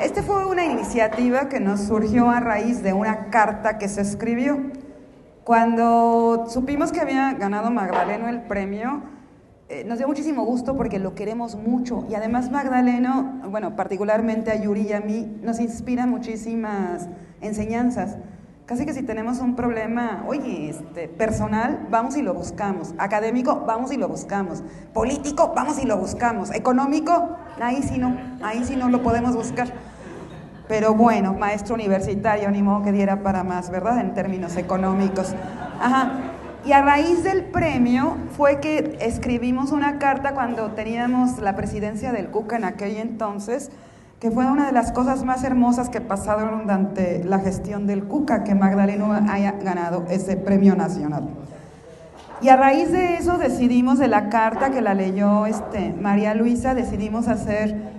Este fue una iniciativa que nos surgió a raíz de una carta que se escribió. Cuando supimos que había ganado Magdaleno el premio, nos dio muchísimo gusto porque lo queremos mucho. Y además Magdaleno, bueno, particularmente a Yuri y a mí, nos inspira muchísimas enseñanzas. Casi que si tenemos un problema, oye, personal, vamos y lo buscamos. Académico, vamos y lo buscamos. Político, vamos y lo buscamos. Económico, ahí sí no lo podemos buscar. Pero bueno, maestro universitario, ni modo que diera para más, ¿verdad? En términos económicos. Ajá. Y a raíz del premio fue que escribimos una carta cuando teníamos la presidencia del CUCA en aquel entonces, que fue una de las cosas más hermosas que pasaron durante la gestión del CUCA, que Magdaleno haya ganado ese premio nacional. Y a raíz de eso decidimos, de la carta que la leyó María Luisa, decidimos hacer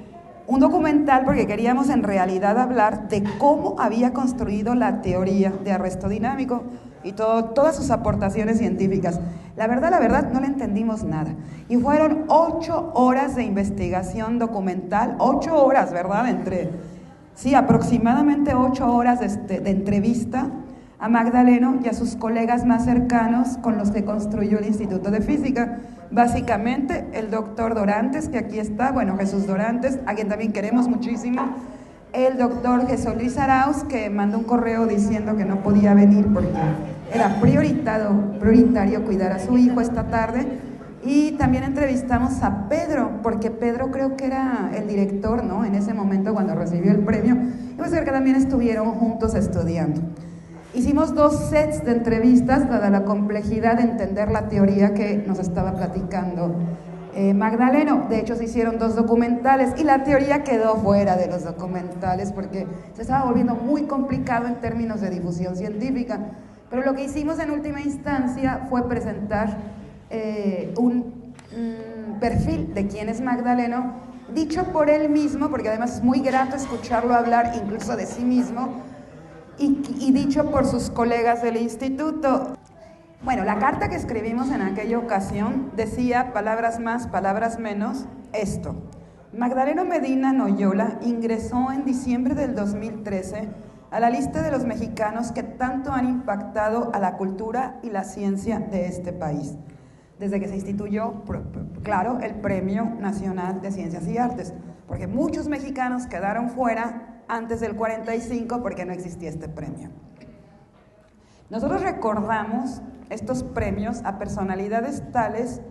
un documental porque queríamos en realidad hablar de cómo había construido la teoría de arresto dinámico y todas sus aportaciones científicas. La verdad, no le entendimos nada. Y fueron 8 horas de investigación documental, 8 horas, ¿verdad? Aproximadamente 8 horas de entrevista a Magdaleno y a sus colegas más cercanos con los que construyó el Instituto de Física. Básicamente, el doctor Dorantes, que aquí está, Jesús Dorantes, a quien también queremos muchísimo, el doctor Jesús Luis Arauz, que mandó un correo diciendo que no podía venir porque era prioritario cuidar a su hijo esta tarde, y también entrevistamos a Pedro, porque Pedro creo que era el director, ¿no?, en ese momento cuando recibió el premio, y pues que también estuvieron juntos estudiando. Hicimos 2 sets de entrevistas, dada la complejidad de entender la teoría que nos estaba platicando Magdaleno. De hecho, se hicieron 2 documentales y la teoría quedó fuera de los documentales porque se estaba volviendo muy complicado en términos de difusión científica. Pero lo que hicimos en última instancia fue presentar un perfil de quién es Magdaleno, dicho por él mismo, porque además es muy grato escucharlo hablar incluso de sí mismo, y dicho por sus colegas del instituto. Bueno, la carta que escribimos en aquella ocasión decía, palabras más, palabras menos, esto: Magdaleno Medina Noyola ingresó en diciembre del 2013 a la lista de los mexicanos que tanto han impactado a la cultura y la ciencia de este país, desde que se instituyó, claro, el Premio Nacional de Ciencias y Artes, porque muchos mexicanos quedaron fuera antes del 45 porque no existía este premio. Nosotros recordamos estos premios a personalidades tales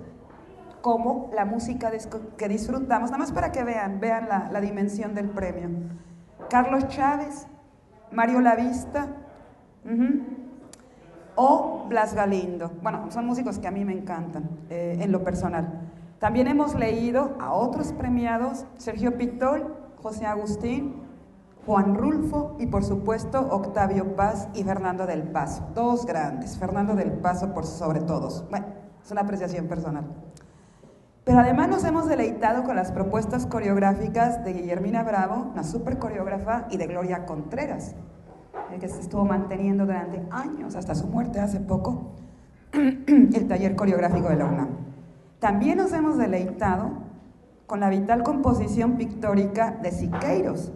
como la música que disfrutamos, nada más para que vean la dimensión del premio. Carlos Chávez, Mario Lavista, o Blas Galindo. Bueno, son músicos que a mí me encantan, en lo personal. También hemos leído a otros premiados: Sergio Pitol, José Agustín, Juan Rulfo y, por supuesto, Octavio Paz y Fernando del Paso. 2 grandes, Fernando del Paso por sobre todos. Bueno, es una apreciación personal. Pero además nos hemos deleitado con las propuestas coreográficas de Guillermina Bravo, una súper coreógrafa, y de Gloria Contreras, que se estuvo manteniendo durante años, hasta su muerte hace poco, el taller coreográfico de la UNAM. También nos hemos deleitado con la vital composición pictórica de Siqueiros,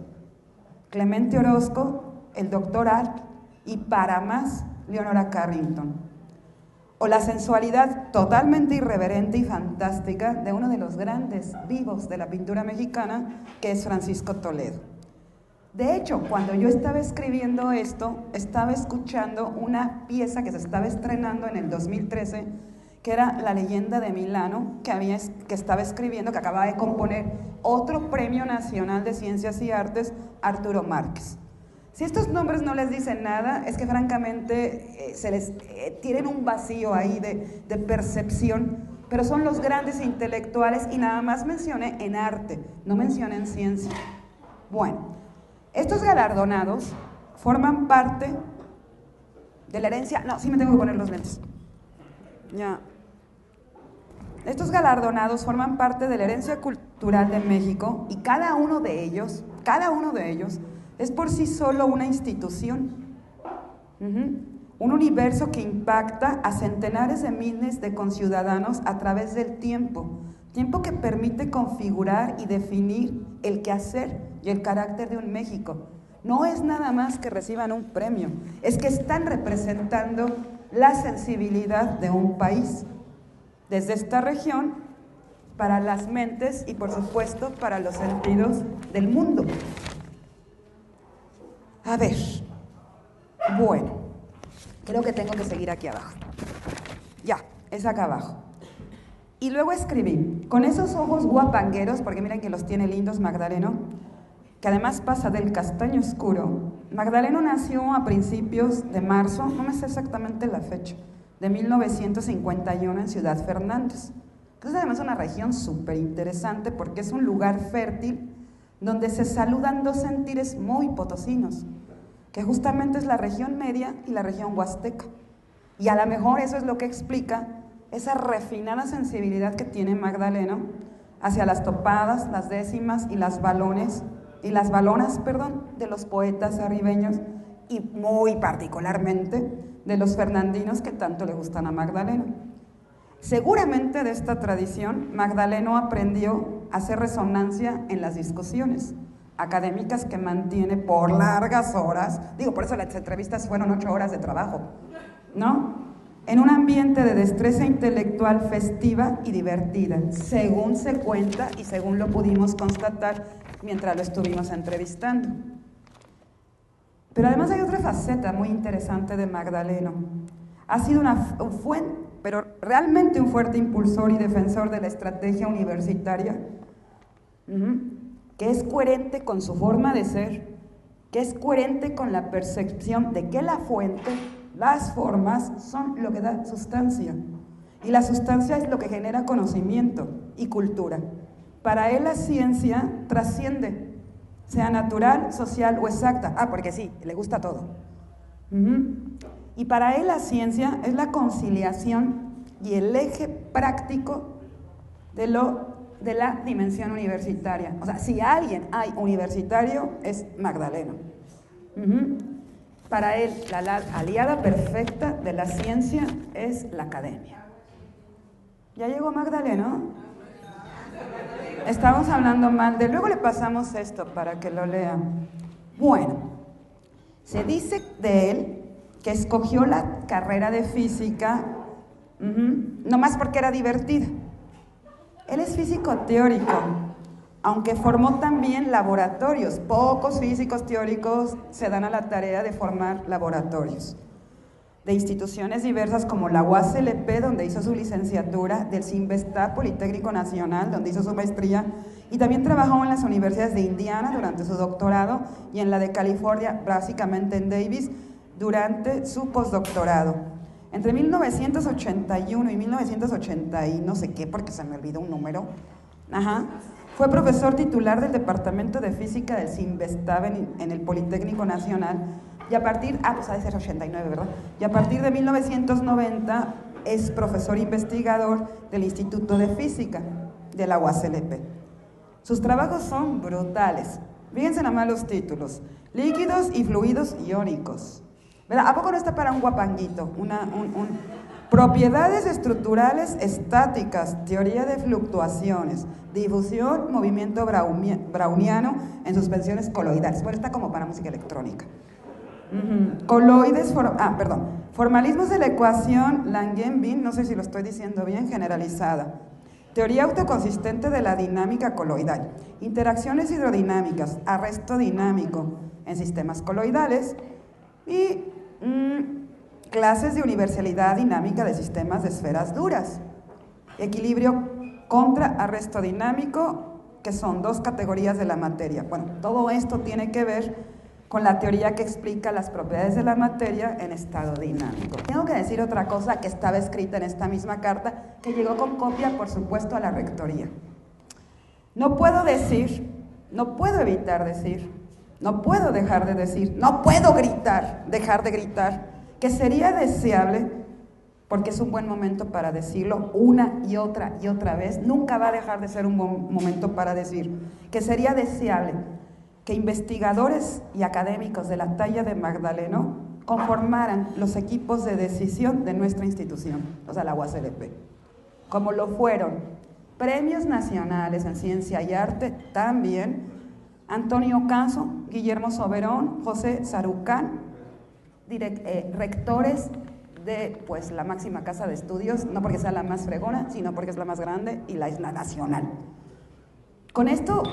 Clemente Orozco, el Dr. Art y, para más, Leonora Carrington. O la sensualidad totalmente irreverente y fantástica de uno de los grandes vivos de la pintura mexicana, que es Francisco Toledo. De hecho, cuando yo estaba escribiendo esto, estaba escuchando una pieza que se estaba estrenando en el 2013, que era La leyenda de Milano, que estaba escribiendo, que acababa de componer otro Premio Nacional de Ciencias y Artes, Arturo Márquez. Si estos nombres no les dicen nada, es que francamente tienen un vacío ahí de percepción, pero son los grandes intelectuales y nada más mencioné en arte, no mencioné en ciencia. Bueno, estos galardonados forman parte de la herencia... No, sí me tengo que poner los lentes. Ya. Estos galardonados forman parte de la herencia cultural de México y cada uno de ellos es por sí solo una institución. Un universo que impacta a centenares de miles de conciudadanos a través del tiempo que permite configurar y definir el quehacer y el carácter de un México. No es nada más que reciban un premio, es que están representando la sensibilidad de un país, desde esta región, para las mentes y por supuesto para los sentidos del mundo. A ver, bueno, creo que tengo que seguir aquí abajo. Ya, es acá abajo. Y luego escribí, con esos ojos guapangueros, porque miren que los tiene lindos Magdaleno, que además pasa del castaño oscuro. Magdaleno nació a principios de marzo, no me sé exactamente la fecha, de 1951 en Ciudad Fernández. Es además una región súper interesante porque es un lugar fértil donde se saludan dos sentires muy potosinos, que justamente es la región media y la región huasteca. Y a lo mejor eso es lo que explica esa refinada sensibilidad que tiene Magdaleno hacia las topadas, las décimas y las balonas, de los poetas arribeños y muy particularmente de los fernandinos que tanto le gustan a Magdaleno. Seguramente de esta tradición, Magdaleno aprendió a hacer resonancia en las discusiones académicas que mantiene por largas horas, por eso las entrevistas fueron 8 horas de trabajo, ¿no? En un ambiente de destreza intelectual festiva y divertida, según se cuenta y según lo pudimos constatar mientras lo estuvimos entrevistando. Pero además hay otra faceta muy interesante de Magdaleno. Ha sido pero realmente un fuerte impulsor y defensor de la estrategia universitaria, que es coherente con su forma de ser, que es coherente con la percepción de que la fuente, las formas, son lo que da sustancia. Y la sustancia es lo que genera conocimiento y cultura. Para él la ciencia trasciende, sea natural, social o exacta. Porque sí, le gusta todo. Y para él la ciencia es la conciliación y el eje práctico de la dimensión universitaria. O sea, si alguien hay universitario, es Magdaleno. Para él, la aliada perfecta de la ciencia es la academia. ¿Ya llegó Magdaleno? Estamos hablando mal de... Luego le pasamos esto para que lo lean. Bueno, se dice de él que escogió la carrera de física nomás porque era divertida. Él es físico teórico, aunque formó también laboratorios. Pocos físicos teóricos se dan a la tarea de formar laboratorios de instituciones diversas como la UASLP, donde hizo su licenciatura, del CINVESTAP, Politécnico Nacional, donde hizo su maestría, y también trabajó en las universidades de Indiana durante su doctorado y en la de California, básicamente en Davis, durante su postdoctorado. Entre 1981 y 1980 y no sé qué, porque se me olvidó un número, fue profesor titular del Departamento de Física del CINVESTAP en el Politécnico Nacional, y a partir, pues ha de ser 89, ¿verdad? Y a partir de 1990 es profesor investigador del Instituto de Física de la UASLP. Sus trabajos son brutales. Fíjense nada más los títulos: líquidos y fluidos iónicos. ¿Verdad? ¿A poco no está para un guapanguito? Propiedades estructurales estáticas, teoría de fluctuaciones, difusión, movimiento browniano en suspensiones coloidales. Bueno, está como para música electrónica. Formalismos de la ecuación Langevin, no sé si lo estoy diciendo bien, generalizada. Teoría autoconsistente de la dinámica coloidal. Interacciones hidrodinámicas, arresto dinámico en sistemas coloidales y clases de universalidad dinámica de sistemas de esferas duras, equilibrio contra arresto dinámico, que son dos categorías de la materia. Bueno, todo esto tiene que ver con la teoría que explica las propiedades de la materia en estado dinámico. Tengo que decir otra cosa que estaba escrita en esta misma carta, que llegó con copia, por supuesto, a la rectoría. No puedo decir, no puedo evitar decir, no puedo dejar de decir, no puedo gritar, dejar de gritar, que sería deseable, porque es un buen momento para decirlo una y otra vez, nunca va a dejar de ser un buen momento para decir, que sería deseable que investigadores y académicos de la talla de Magdaleno conformaran los equipos de decisión de nuestra institución, o sea, la UASLP, como lo fueron premios nacionales en ciencia y arte también Antonio Caso, Guillermo Soberón, José Sarucán, rectores de pues, la máxima casa de estudios, no porque sea la más fregona, sino porque es la más grande y la isla nacional. Con esto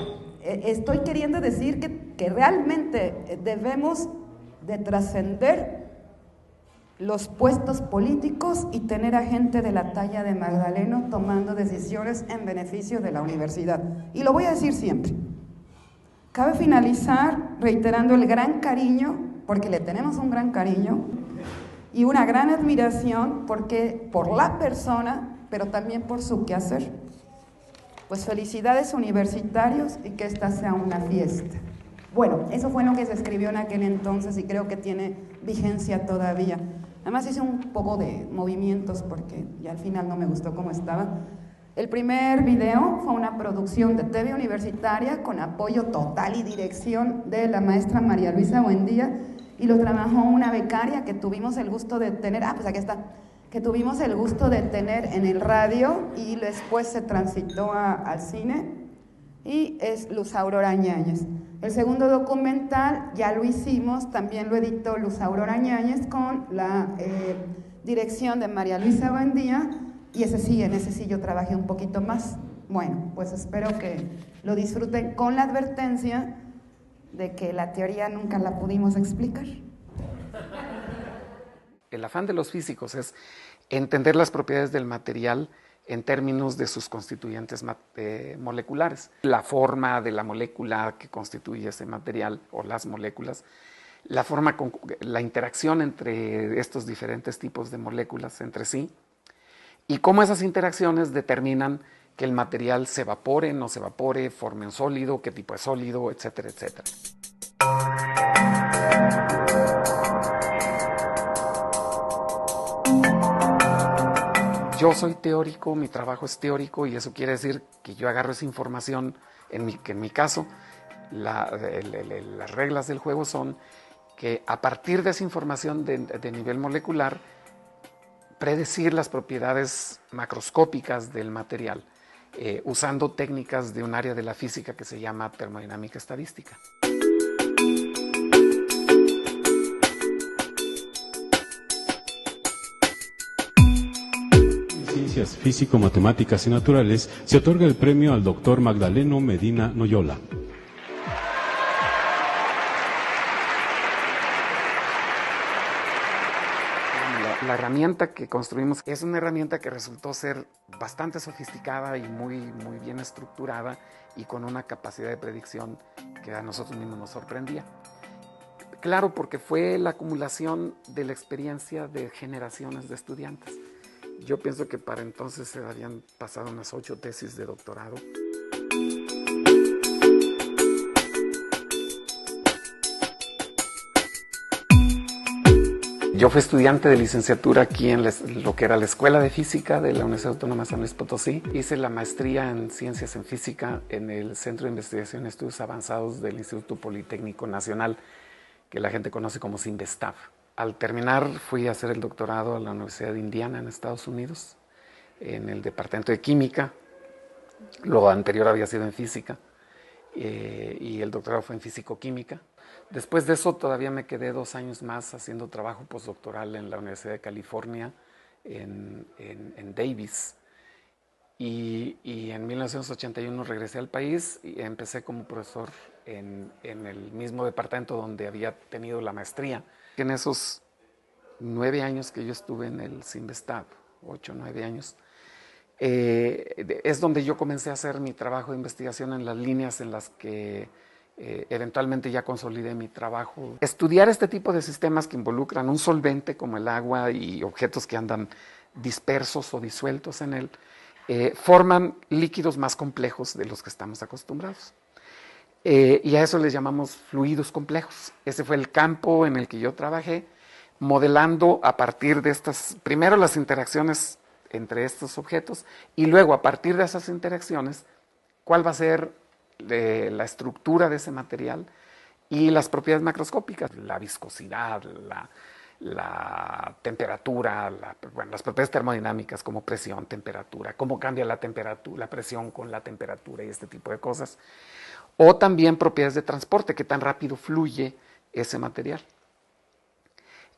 estoy queriendo decir que realmente debemos de trascender los puestos políticos y tener a gente de la talla de Magdaleno tomando decisiones en beneficio de la universidad. Y lo voy a decir siempre. Cabe finalizar reiterando el gran cariño, porque le tenemos un gran cariño, y una gran admiración por la persona, pero también por su quehacer. Pues felicidades universitarios y que esta sea una fiesta. Bueno, eso fue lo que se escribió en aquel entonces y creo que tiene vigencia todavía. Además hice un poco de movimientos porque ya al final no me gustó cómo estaba. El primer video fue una producción de TV Universitaria con apoyo total y dirección de la maestra María Luisa Buendía y lo trabajó una becaria que tuvimos el gusto de tener, pues aquí está, que tuvimos el gusto de tener en el radio y después se transitó al cine, y es Luz Aurora Ñáñez. El segundo documental ya lo hicimos, también lo editó Luz Aurora Ñáñez con la dirección de María Luisa Buendía, y ese sí yo trabajé un poquito más. Bueno, pues espero que lo disfruten con la advertencia de que la teoría nunca la pudimos explicar. El afán de los físicos es entender las propiedades del material en términos de sus constituyentes moleculares. La forma de la molécula que constituye ese material o las moléculas, la interacción entre estos diferentes tipos de moléculas entre sí y cómo esas interacciones determinan que el material se evapore, no se evapore, forme un sólido, qué tipo de sólido, etcétera, etcétera. Yo soy teórico, mi trabajo es teórico y eso quiere decir que yo agarro esa información, que en mi caso las reglas del juego son que a partir de esa información de nivel molecular, predecir las propiedades macroscópicas del material, usando técnicas de un área de la física que se llama termodinámica estadística. Ciencias Físico-Matemáticas y Naturales se otorga el premio al Dr. Magdaleno Medina Noyola. La herramienta que construimos es una herramienta que resultó ser bastante sofisticada y muy bien estructurada y con una capacidad de predicción que a nosotros mismos nos sorprendía. Claro, porque fue la acumulación de la experiencia de generaciones de estudiantes. Yo pienso que para entonces se habían pasado unas 8 tesis de doctorado. Yo fui estudiante de licenciatura aquí en lo que era la Escuela de Física de la Universidad Autónoma de San Luis Potosí. Hice la maestría en Ciencias en Física en el Centro de Investigación y Estudios Avanzados del Instituto Politécnico Nacional, que la gente conoce como CINVESTAV. Al terminar fui a hacer el doctorado a la Universidad de Indiana en Estados Unidos, en el Departamento de Química. Lo anterior había sido en Física y el doctorado fue en Físico-Química. Después de eso todavía me quedé 2 años más haciendo trabajo postdoctoral en la Universidad de California, en Davis. Y en 1981 regresé al país y empecé como profesor en el mismo departamento donde había tenido la maestría. En esos 9 años que yo estuve en el CINVESTAB, 8 o 9 años, es donde yo comencé a hacer mi trabajo de investigación en las líneas en las que eventualmente ya consolidé mi trabajo. Estudiar este tipo de sistemas que involucran un solvente como el agua y objetos que andan dispersos o disueltos en él, forman líquidos más complejos de los que estamos acostumbrados. Y a eso les llamamos fluidos complejos. Ese fue el campo en el que yo trabajé, modelando a partir de estas, primero las interacciones entre estos objetos y luego a partir de esas interacciones, cuál va a ser la estructura de ese material y las propiedades macroscópicas, la viscosidad, la temperatura, bueno, las propiedades termodinámicas como presión, temperatura, cómo cambia la temperatura, la presión con la temperatura y este tipo de cosas. O también propiedades de transporte, qué tan rápido fluye ese material.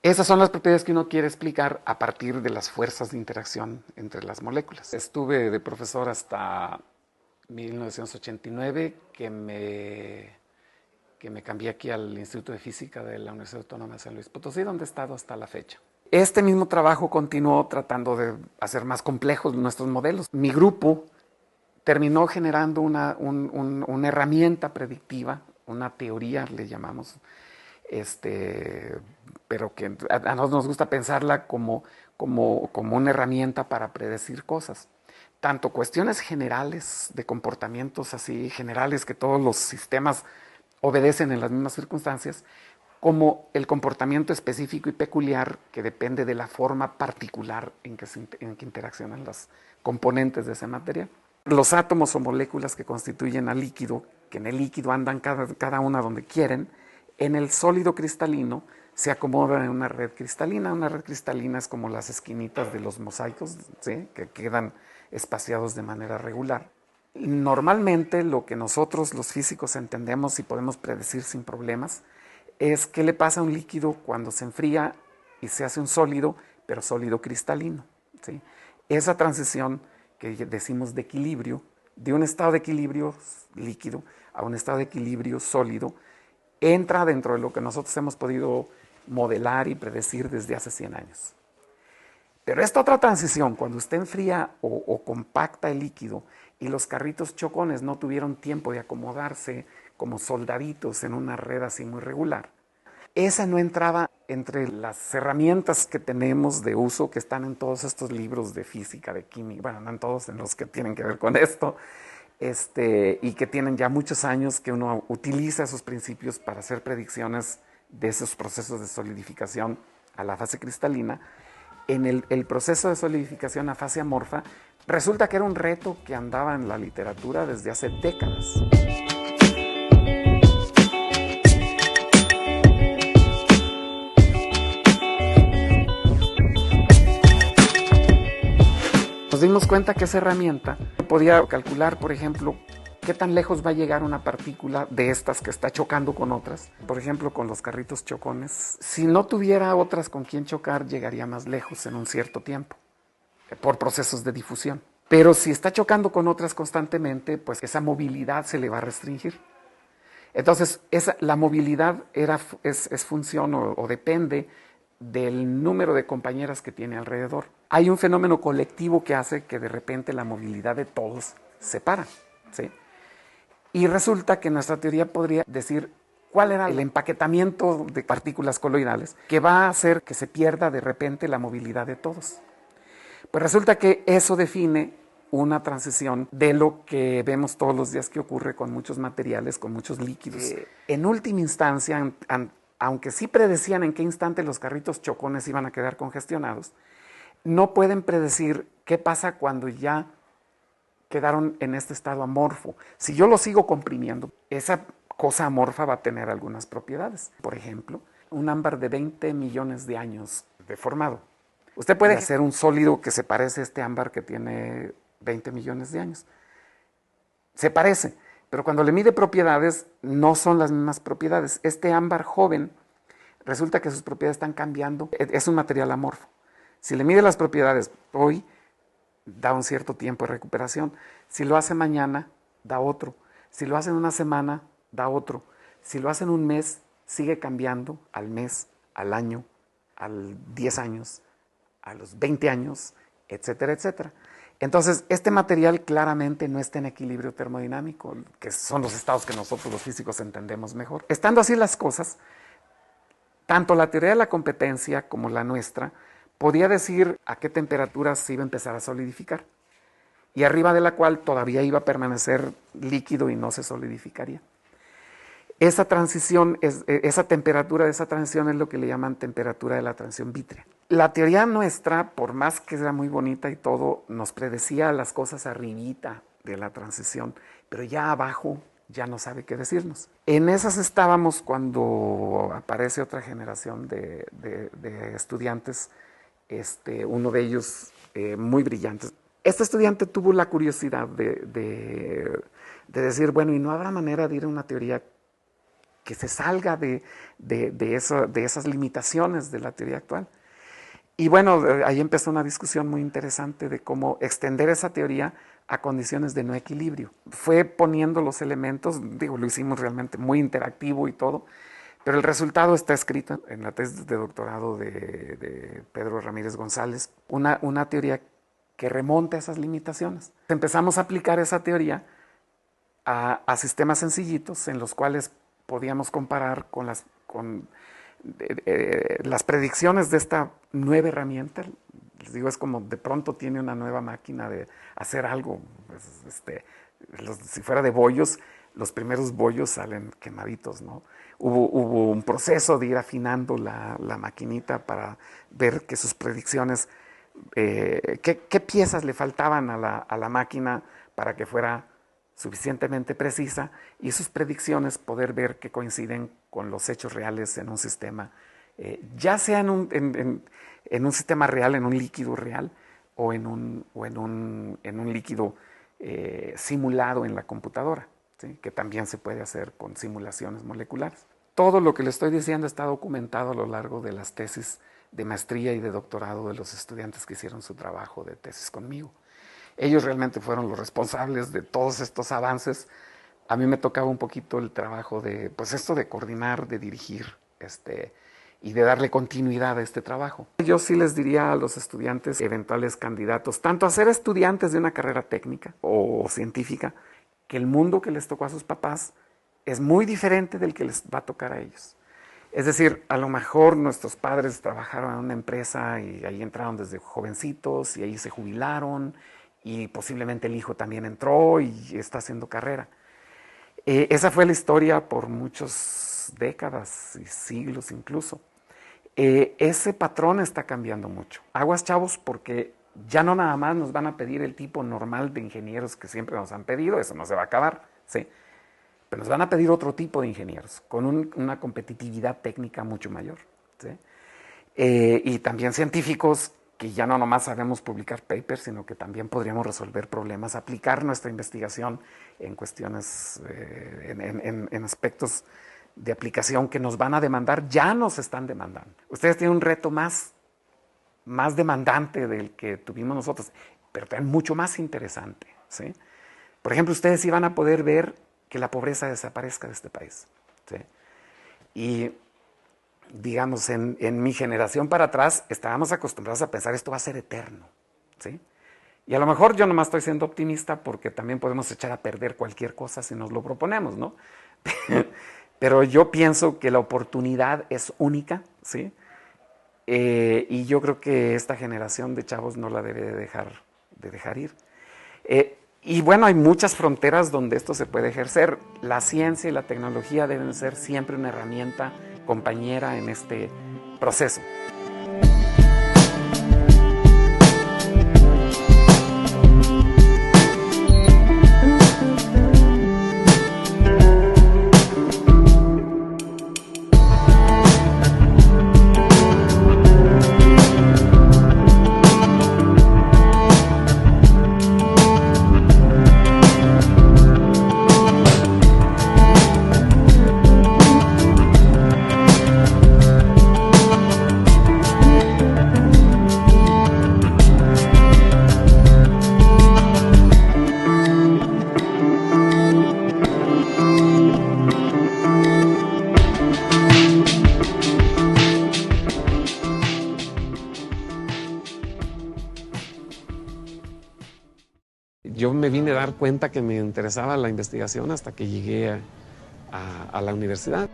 Esas son las propiedades que uno quiere explicar a partir de las fuerzas de interacción entre las moléculas. Estuve de profesor hasta 1989, que me cambié aquí al Instituto de Física de la Universidad Autónoma de San Luis Potosí, donde he estado hasta la fecha. Este mismo trabajo continuó tratando de hacer más complejos nuestros modelos. Mi grupo terminó generando una herramienta predictiva, una teoría le llamamos, pero que a nosotros nos gusta pensarla como una herramienta para predecir cosas. Tanto cuestiones generales de comportamientos así generales que todos los sistemas obedecen en las mismas circunstancias, como el comportamiento específico y peculiar que depende de la forma particular en que interaccionan las componentes de ese material. Los átomos o moléculas que constituyen al líquido, que en el líquido andan cada una donde quieren, en el sólido cristalino se acomodan en una red cristalina. Una red cristalina es como las esquinitas de los mosaicos, ¿sí?, que quedan espaciados de manera regular. Normalmente lo que nosotros los físicos entendemos y podemos predecir sin problemas es qué le pasa a un líquido cuando se enfría y se hace un sólido, pero sólido cristalino, ¿sí? Esa transición que decimos de equilibrio, de un estado de equilibrio líquido a un estado de equilibrio sólido, entra dentro de lo que nosotros hemos podido modelar y predecir desde hace 100 años. Pero esta otra transición, cuando usted enfría o compacta el líquido y los carritos chocones no tuvieron tiempo de acomodarse como soldaditos en una red así muy regular, esa no entraba entre las herramientas que tenemos de uso, que están en todos estos libros de física, de química, bueno, no en todos, en los que tienen que ver con esto, y que tienen ya muchos años que uno utiliza esos principios para hacer predicciones de esos procesos de solidificación a la fase cristalina. En el proceso de solidificación a fase amorfa, resulta que era un reto que andaba en la literatura desde hace décadas. Nos dimos cuenta que esa herramienta podía calcular, por ejemplo, qué tan lejos va a llegar una partícula de estas que está chocando con otras. Por ejemplo, con los carritos chocones. Si no tuviera otras con quien chocar, llegaría más lejos en un cierto tiempo, por procesos de difusión. Pero si está chocando con otras constantemente, pues esa movilidad se le va a restringir. Entonces, la movilidad es función o depende del número de compañeras que tiene alrededor. Hay un fenómeno colectivo que hace que de repente la movilidad de todos se para, ¿sí? Y resulta que nuestra teoría podría decir cuál era el empaquetamiento de partículas coloidales que va a hacer que se pierda de repente la movilidad de todos. Pues resulta que eso define una transición de lo que vemos todos los días que ocurre con muchos materiales, con muchos líquidos. En última instancia, aunque sí predecían en qué instante los carritos chocones iban a quedar congestionados, no pueden predecir qué pasa cuando ya quedaron en este estado amorfo. Si yo lo sigo comprimiendo, esa cosa amorfa va a tener algunas propiedades. Por ejemplo, un ámbar de 20 millones de años deformado. Usted puede hacer un sólido que se parece a este ámbar que tiene 20 millones de años. Se parece, pero cuando le mide propiedades, no son las mismas propiedades. Este ámbar joven, resulta que sus propiedades están cambiando. Es un material amorfo. Si le mide las propiedades hoy, da un cierto tiempo de recuperación. Si lo hace mañana, da otro. Si lo hace en una semana, da otro. Si lo hace en un mes, sigue cambiando al mes, al año, a los 10 años, a los 20 años, etcétera, etcétera. Entonces, este material claramente no está en equilibrio termodinámico, que son los estados que nosotros los físicos entendemos mejor. Estando así las cosas, tanto la teoría de la competencia como la nuestra podía decir a qué temperatura se iba a empezar a solidificar, y arriba de la cual todavía iba a permanecer líquido y no se solidificaría. Esa transición, esa temperatura de esa transición es lo que le llaman temperatura de la transición vítrea. La teoría nuestra, por más que era muy bonita y todo, nos predecía las cosas arribita de la transición, pero ya abajo ya no sabe qué decirnos. En esas estábamos cuando aparece otra generación de estudiantes, uno de ellos muy brillantes. Este estudiante tuvo la curiosidad de decir, bueno, ¿y no habrá manera de ir a una teoría que se salga de esas limitaciones de la teoría actual? Y bueno, ahí empezó una discusión muy interesante de cómo extender esa teoría a condiciones de no equilibrio. Fue poniendo los elementos, lo hicimos realmente muy interactivo y todo, pero el resultado está escrito en la tesis de doctorado de Pedro Ramírez González, una teoría que remonta esas limitaciones. Empezamos a aplicar esa teoría a sistemas sencillitos en los cuales podíamos comparar con las predicciones de esta nueva herramienta. Les digo, es como de pronto tiene una nueva máquina de hacer algo. Si fuera de bollos, los primeros bollos salen quemaditos, ¿no? Hubo un proceso de ir afinando la maquinita para ver que sus predicciones, qué piezas le faltaban a la máquina para que fuera suficientemente precisa, y sus predicciones poder ver que coinciden con los hechos reales en un sistema, ya sea en un sistema real, en un líquido real, o en un líquido simulado en la computadora, ¿sí? Que también se puede hacer con simulaciones moleculares. Todo lo que le estoy diciendo está documentado a lo largo de las tesis de maestría y de doctorado de los estudiantes que hicieron su trabajo de tesis conmigo. Ellos realmente fueron los responsables de todos estos avances. A mí me tocaba un poquito el trabajo de, pues esto de coordinar, de dirigir, y de darle continuidad a este trabajo. Yo sí les diría a los estudiantes, eventuales candidatos, tanto a ser estudiantes de una carrera técnica o científica, que el mundo que les tocó a sus papás es muy diferente del que les va a tocar a ellos. Es decir, a lo mejor nuestros padres trabajaron en una empresa y ahí entraron desde jovencitos y ahí se jubilaron, y posiblemente el hijo también entró y está haciendo carrera. Esa fue la historia por muchas décadas y siglos incluso. Ese patrón está cambiando mucho. Aguas, chavos, porque ya no nada más nos van a pedir el tipo normal de ingenieros que siempre nos han pedido, eso no se va a acabar, ¿sí? Pero nos van a pedir otro tipo de ingenieros, con una competitividad técnica mucho mayor, ¿sí? Y también científicos que ya no nomás sabemos publicar papers, sino que también podríamos resolver problemas, aplicar nuestra investigación en cuestiones, en aspectos de aplicación que nos van a demandar, ya nos están demandando. Ustedes tienen un reto más demandante del que tuvimos nosotros, pero también mucho más interesante, ¿sí? Por ejemplo, ustedes iban a poder ver que la pobreza desaparezca de este país, ¿sí? Y digamos, en mi generación para atrás, estábamos acostumbrados a pensar esto va a ser eterno, ¿sí? Y a lo mejor yo nomás estoy siendo optimista porque también podemos echar a perder cualquier cosa si nos lo proponemos, ¿no? Pero yo pienso que la oportunidad es única, ¿sí? Y yo creo que esta generación de chavos no la debe de dejar ir. Y bueno, hay muchas fronteras donde esto se puede ejercer. La ciencia y la tecnología deben ser siempre una herramienta compañera en este proceso. yo me vine a dar cuenta que me interesaba la investigación hasta que llegué a la universidad.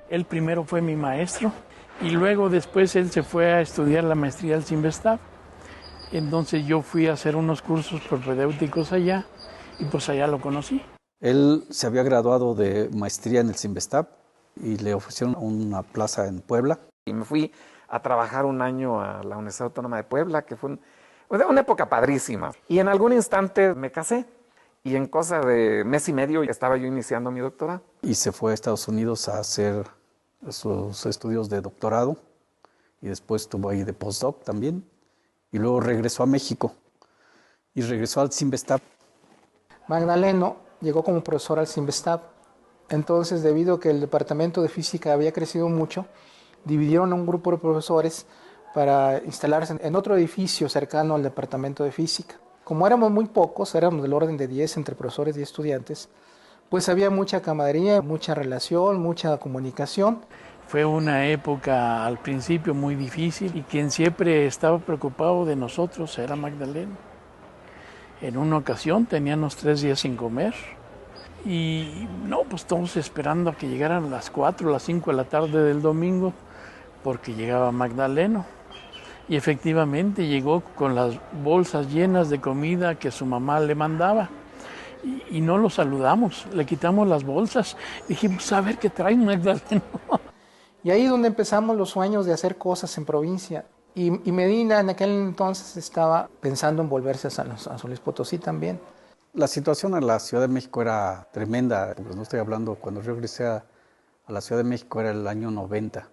Él primero fue mi maestro y luego después él se fue a estudiar la maestría al CINVESTAB. Entonces yo fui a hacer unos cursos propedéuticos allá y pues allá lo conocí. Él se había graduado de maestría en el CINVESTAB y le ofrecieron una plaza en Puebla. Y me fui a trabajar un año a la Universidad Autónoma de Puebla, que fue una época padrísima. Y en algún instante me casé y en cosa de mes y medio estaba yo iniciando mi doctorado. Y se fue a Estados Unidos a hacer sus estudios de doctorado y después estuvo ahí de postdoc también. Y luego regresó a México y regresó al CINVESTAB. Magdaleno llegó como profesor al CINVESTAB. Entonces, debido a que el departamento de física había crecido mucho, dividieron a un grupo de profesores para instalarse en otro edificio cercano al departamento de física. Como éramos muy pocos, éramos del orden de 10 entre profesores y estudiantes, pues había mucha camaradería, mucha relación, mucha comunicación. Fue una época al principio muy difícil y quien siempre estaba preocupado de nosotros era Magdaleno. En una ocasión teníamos 3 días sin comer y no, pues todos esperando a que llegaran las 4 o las 5 de la tarde del domingo porque llegaba Magdaleno. Y efectivamente llegó con las bolsas llenas de comida que su mamá le mandaba. Y no lo saludamos, le quitamos las bolsas. Dijimos, a ver qué trae Magdaleno. Y ahí es donde empezamos los sueños de hacer cosas en provincia. Y Medina en aquel entonces estaba pensando en volverse a San Luis Potosí también. La situación en la Ciudad de México era tremenda. Pues no estoy hablando, cuando yo regresé a la Ciudad de México era el año 90.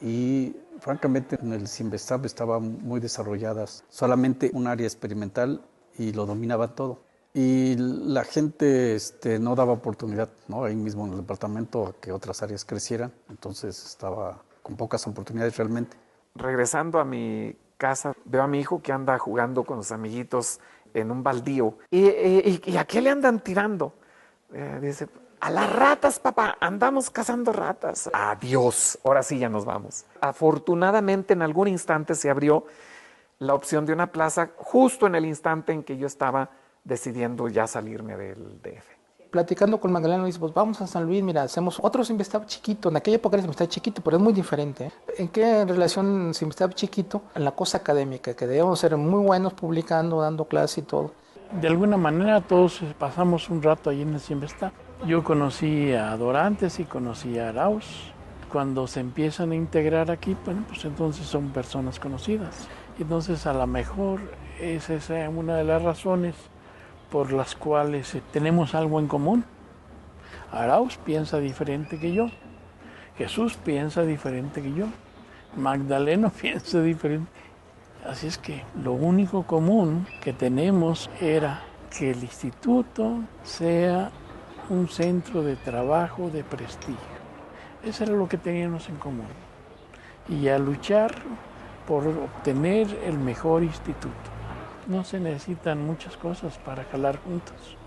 Y francamente en el CINVESTAB estaban muy desarrolladas. Solamente un área experimental y lo dominaban todo. Y la gente no daba oportunidad, ¿no? Ahí mismo en el departamento, a que otras áreas crecieran. Entonces estaba con pocas oportunidades realmente. Regresando a mi casa, veo a mi hijo que anda jugando con sus amiguitos en un baldío. ¿Y a qué le andan tirando? Dice, a las ratas, papá, andamos cazando ratas. Adiós, ahora sí ya nos vamos. Afortunadamente en algún instante se abrió la opción de una plaza justo en el instante en que yo estaba decidiendo ya salirme del DF. Platicando con Magdaleno, dice, pues vamos a San Luis, mira, hacemos otro CINVESTAB chiquito. En aquella época era CINVESTAB chiquito, pero es muy diferente. ¿En qué relación CINVESTAB chiquito? En la cosa académica, que debemos ser muy buenos publicando, dando clases y todo. De alguna manera todos pasamos un rato ahí en el CINVESTAB. Yo conocí a Dorantes y conocí a Arauz. Cuando se empiezan a integrar aquí, bueno, pues entonces son personas conocidas. Entonces a lo mejor esa es una de las razones por las cuales tenemos algo en común. Arauz piensa diferente que yo, Jesús piensa diferente que yo, Magdaleno piensa diferente. Así es que lo único común que tenemos era que el instituto sea un centro de trabajo de prestigio. Eso era lo que teníamos en común. Y a luchar por obtener el mejor instituto. No se necesitan muchas cosas para jalar juntos.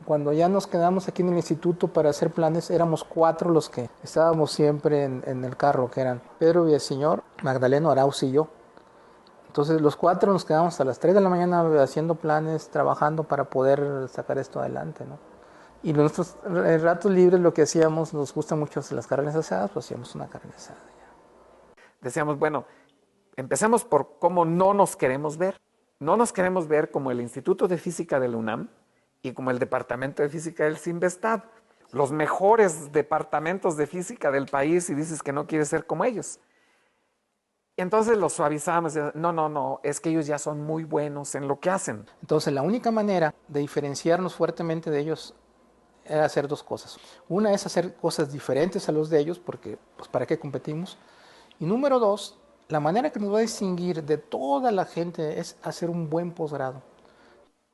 Cuando ya nos quedamos aquí en el instituto para hacer planes, éramos 4 los que estábamos siempre en el carro, que eran Pedro Villaseñor, Magdaleno, Arauz y yo. Entonces los 4 nos quedamos hasta las 3 de la mañana haciendo planes, trabajando para poder sacar esto adelante, ¿no? Y en nuestros ratos libres lo que hacíamos, nos gustan mucho las carnes asadas, pues hacíamos una carne asada. Decíamos, bueno, empecemos por cómo no nos queremos ver. No nos queremos ver como el Instituto de Física de la UNAM y como el Departamento de Física del CINVESTAB, los mejores departamentos de física del país, y dices que no quieres ser como ellos. Y entonces los suavizamos, no, es que ellos ya son muy buenos en lo que hacen. Entonces la única manera de diferenciarnos fuertemente de ellos era hacer 2 cosas. Una es hacer cosas diferentes a los de ellos, porque pues ¿para qué competimos? Y número 2, la manera que nos va a distinguir de toda la gente es hacer un buen posgrado.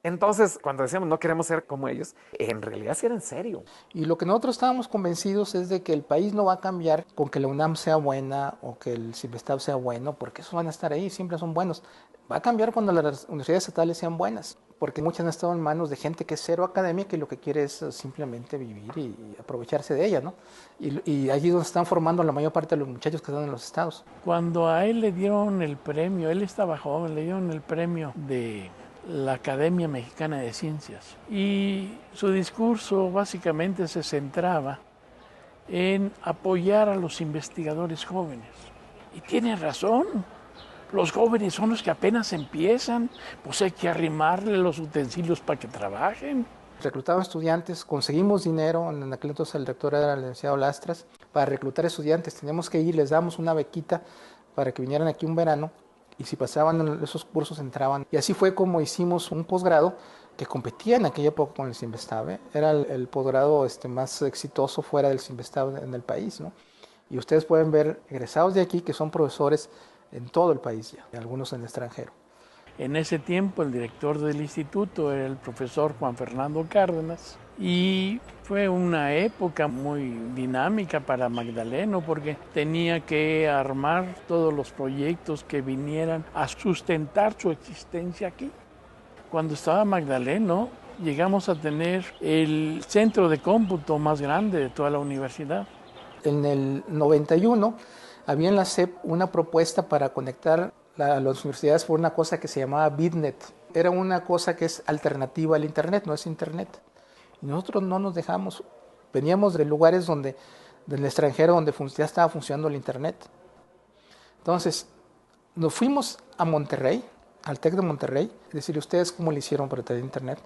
Entonces, cuando decíamos no queremos ser como ellos, en realidad sí era en serio. Y lo que nosotros estábamos convencidos es de que el país no va a cambiar con que la UNAM sea buena o que el CINVESTAB sea bueno, porque esos van a estar ahí, siempre son buenos. Va a cambiar cuando las universidades estatales sean buenas. porque muchas han estado en manos de gente que es cero académica y lo que quiere es simplemente vivir y aprovecharse de ella, ¿no? Y allí es donde están formando la mayor parte de los muchachos que están en los estados. Cuando a él le dieron el premio, él estaba joven, le dieron el premio de la Academia Mexicana de Ciencias. Y su discurso básicamente se centraba en apoyar a los investigadores jóvenes. Y tiene razón, los jóvenes son los que apenas empiezan, pues hay que arrimarle los utensilios para que trabajen. Reclutaban estudiantes, conseguimos dinero, en aquel entonces el rector era el licenciado Lastras, para reclutar estudiantes. Teníamos que ir, les damos una bequita para que vinieran aquí un verano y si pasaban esos cursos entraban. Y así fue como hicimos un posgrado que competía en aquella época con el CIMBESTAB. Era el posgrado más exitoso fuera del CIMBESTAB en el país, ¿no? Y ustedes pueden ver egresados de aquí que son profesores en todo el país ya, y algunos en el extranjero. En ese tiempo el director del instituto era el profesor Juan Fernando Cárdenas y fue una época muy dinámica para Magdaleno porque tenía que armar todos los proyectos que vinieran a sustentar su existencia aquí. Cuando estaba Magdaleno llegamos a tener el centro de cómputo más grande de toda la universidad. En el 91 había en la SEP una propuesta para conectar a las universidades por una cosa que se llamaba BitNet. Era una cosa que es alternativa al Internet, no es Internet. Y nosotros no nos dejamos. Veníamos de lugares del extranjero donde ya estaba funcionando el Internet. Entonces, nos fuimos a Monterrey, al TEC de Monterrey, y decirle, ¿ustedes cómo le hicieron para tener Internet?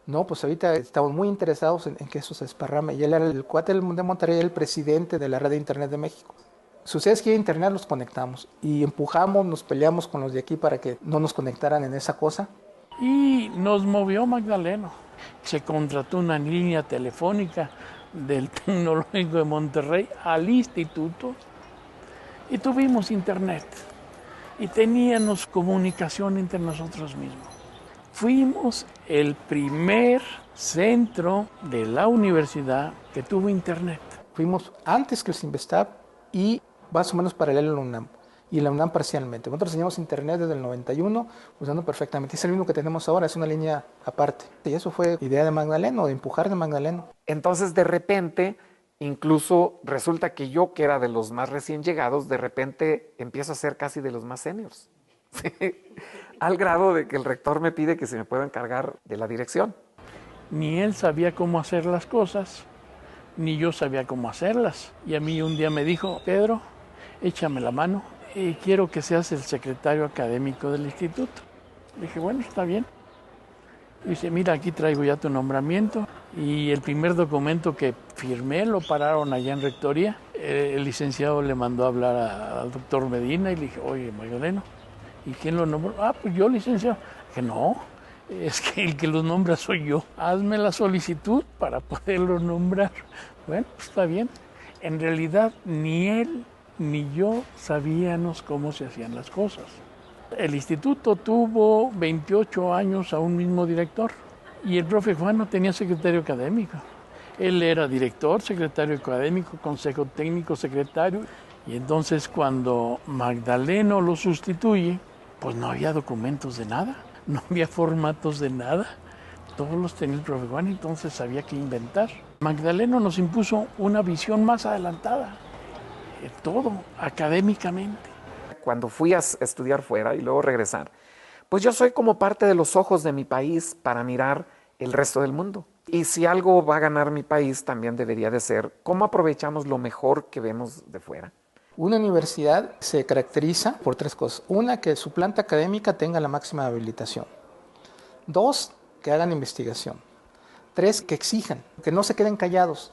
No, pues ahorita estamos muy interesados en que eso se esparrame. Y él era el cuate de Monterrey, el presidente de la red de Internet de México. Si ustedes quieren Internet, los conectamos. Y empujamos, nos peleamos con los de aquí para que no nos conectaran en esa cosa. Y nos movió Magdaleno. Se contrató una línea telefónica del Tecnológico de Monterrey al instituto y tuvimos Internet. Y teníamos comunicación entre nosotros mismos. Fuimos el primer centro de la universidad que tuvo Internet. Fuimos antes que el CIMBESTAB y más o menos paralelo a la UNAM, y la UNAM parcialmente. Nosotros teníamos Internet desde el 91, usando perfectamente. Es el mismo que tenemos ahora, es una línea aparte. Y eso fue idea de Magdaleno, de empujar de Magdaleno. Entonces, de repente, incluso resulta que yo, que era de los más recién llegados, de repente empiezo a ser casi de los más seniors. Al grado de que el rector me pide que se me pueda encargar de la dirección. Ni él sabía cómo hacer las cosas, ni yo sabía cómo hacerlas. Y a mí un día me dijo, Pedro, échame la mano y quiero que seas el secretario académico del instituto. Le dije, bueno, está bien. Y dice, mira, aquí traigo ya tu nombramiento. Y el primer documento que firmé lo pararon allá en rectoría. El licenciado le mandó a hablar al doctor Medina y le dije, oye, Magdaleno, ¿y quién lo nombró? Ah, pues yo, licenciado. Dije, no, es que el que los nombra soy yo. Hazme la solicitud para poderlo nombrar. Bueno, pues está bien. En realidad, ni él ni yo sabíamos cómo se hacían las cosas. El instituto tuvo 28 años a un mismo director y el profe Juan no tenía secretario académico. Él era director, secretario académico, consejo técnico, secretario. Y entonces cuando Magdaleno lo sustituye, pues no había documentos de nada, no había formatos de nada. Todos los tenía el profe Juan, entonces había que inventar. Magdaleno nos impuso una visión más adelantada, todo académicamente. Cuando fui a estudiar fuera y luego regresar, pues yo soy como parte de los ojos de mi país para mirar el resto del mundo. Y si algo va a ganar mi país, también debería de ser cómo aprovechamos lo mejor que vemos de fuera. Una universidad se caracteriza por tres cosas. Una, que su planta académica tenga la máxima habilitación. Dos, que hagan investigación. Tres, que exijan, que no se queden callados.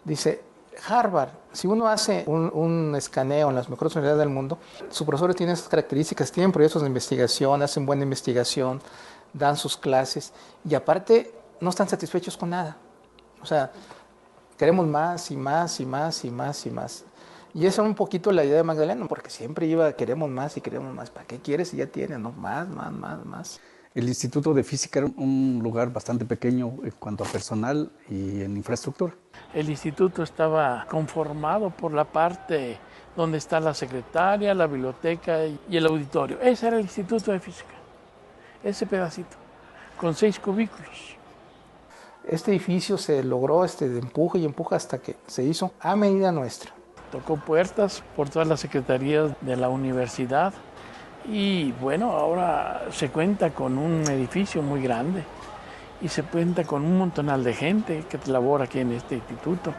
Dice Harvard, si uno hace un escaneo en las mejores universidades del mundo, sus profesores tienen esas características, tienen proyectos de investigación, hacen buena investigación, dan sus clases y aparte no están satisfechos con nada. O sea, queremos más y más y más y más y más. Y esa es un poquito la idea de Magdaleno, porque siempre iba, queremos más y queremos más. ¿Para qué quieres si ya tienes? No, más, más, más, más. El Instituto de Física era un lugar bastante pequeño en cuanto a personal y en infraestructura. El instituto estaba conformado por la parte donde está la secretaria, la biblioteca y el auditorio. Ese era el Instituto de Física, ese pedacito. con 6 cubículos. Este edificio se logró de empuje y empuja hasta que se hizo a medida nuestra. Tocó puertas por todas las secretarías de la universidad y bueno, ahora se cuenta con un edificio muy grande y se cuenta con un montonal de gente que labora aquí en este instituto.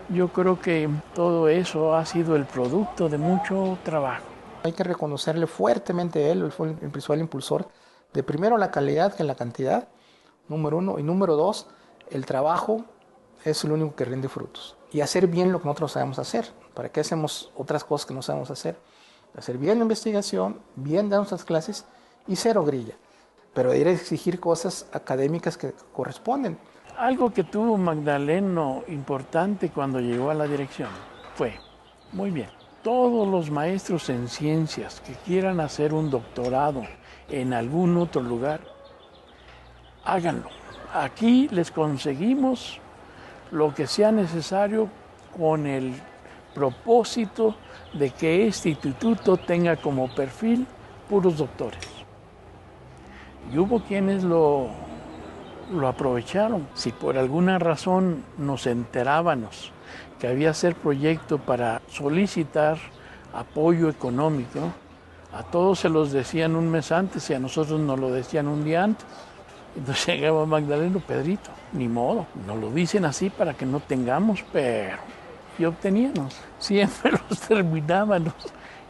Yo creo que todo eso ha sido el producto de mucho trabajo. Hay que reconocerle fuertemente a él, él fue el principal impulsor de primero la calidad que la cantidad, número 1, y número 2, el trabajo es lo único que rinde frutos. Y hacer bien lo que nosotros sabemos hacer. ¿Para qué hacemos otras cosas que no sabemos hacer? Hacer bien la investigación, bien dar nuestras clases y cero grilla. Pero ir a exigir cosas académicas que corresponden. Algo que tuvo Magdaleno importante cuando llegó a la dirección fue, muy bien, todos los maestros en ciencias que quieran hacer un doctorado en algún otro lugar, háganlo. Aquí les conseguimos lo que sea necesario con el propósito de que este instituto tenga como perfil puros doctores. Y hubo quienes lo aprovecharon. Si por alguna razón nos enterábamos que había que hacer proyecto para solicitar apoyo económico, a todos se los decían un mes antes y a nosotros nos lo decían un día antes. Entonces llegaba Magdaleno, Pedrito, ni modo, nos lo dicen así para que no tengamos, pero... Y obteníamos, siempre los terminábamos.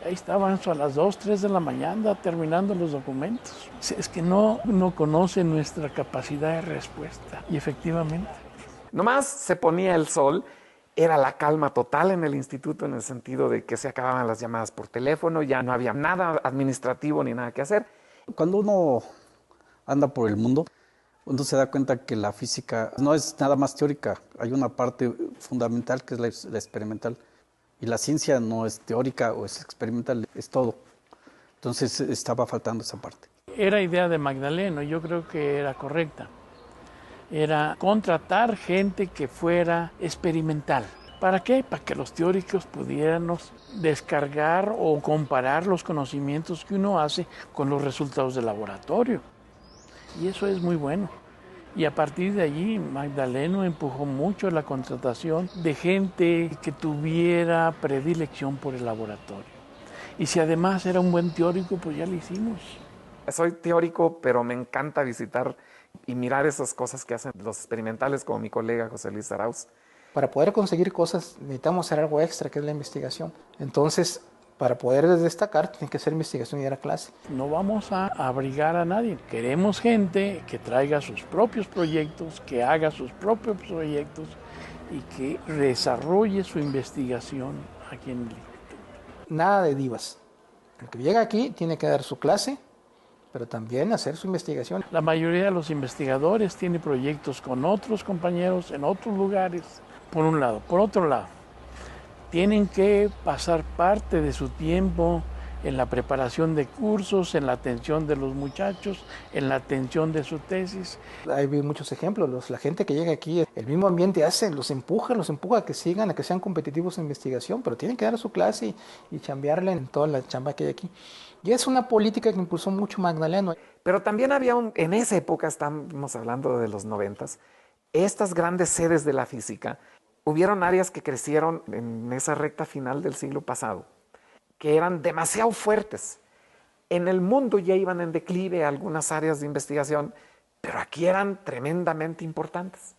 Ahí estaban a las 2, 3 de la mañana terminando los documentos. Es que no conocen nuestra capacidad de respuesta. Y efectivamente. Nomás se ponía el sol, era la calma total en el instituto en el sentido de que se acababan las llamadas por teléfono, ya no había nada administrativo ni nada que hacer. Cuando uno anda por el mundo, uno se da cuenta que la física no es nada más teórica. Hay una parte fundamental que es la experimental. Y la ciencia no es teórica o es experimental, es todo. Entonces estaba faltando esa parte. Era idea de Magdaleno, yo creo que era correcta. Era contratar gente que fuera experimental. ¿Para qué? Para que los teóricos pudiéramos descargar o comparar los conocimientos que uno hace con los resultados del laboratorio. Y eso es muy bueno. Y a partir de allí, Magdaleno empujó mucho la contratación de gente que tuviera predilección por el laboratorio. Y si además era un buen teórico, pues ya lo hicimos. Soy teórico, pero me encanta visitar y mirar esas cosas que hacen los experimentales, como mi colega José Luis Arauz. Para poder conseguir cosas necesitamos hacer algo extra, que es la investigación. Entonces, para poder destacar, tiene que ser investigación y dar clase. No vamos a abrigar a nadie. Queremos gente que traiga sus propios proyectos, que haga sus propios proyectos y que desarrolle su investigación aquí en el instituto. Nada de divas. El que llega aquí tiene que dar su clase, pero también hacer su investigación. La mayoría de los investigadores tiene proyectos con otros compañeros en otros lugares, por un lado. Por otro lado, tienen que pasar parte de su tiempo en la preparación de cursos, en la atención de los muchachos, en la atención de su tesis. Hay muchos ejemplos. La gente que llega aquí, el mismo ambiente los empuja a que sigan, a que sean competitivos en investigación, pero tienen que dar su clase y chambearle en toda la chamba que hay aquí. Y es una política que impulsó mucho Magdaleno. Pero también había, en esa época, estamos hablando de los 90s, estas grandes sedes de la física. Hubieron áreas que crecieron en esa recta final del siglo pasado, que eran demasiado fuertes. En el mundo ya iban en declive algunas áreas de investigación, pero aquí eran tremendamente importantes.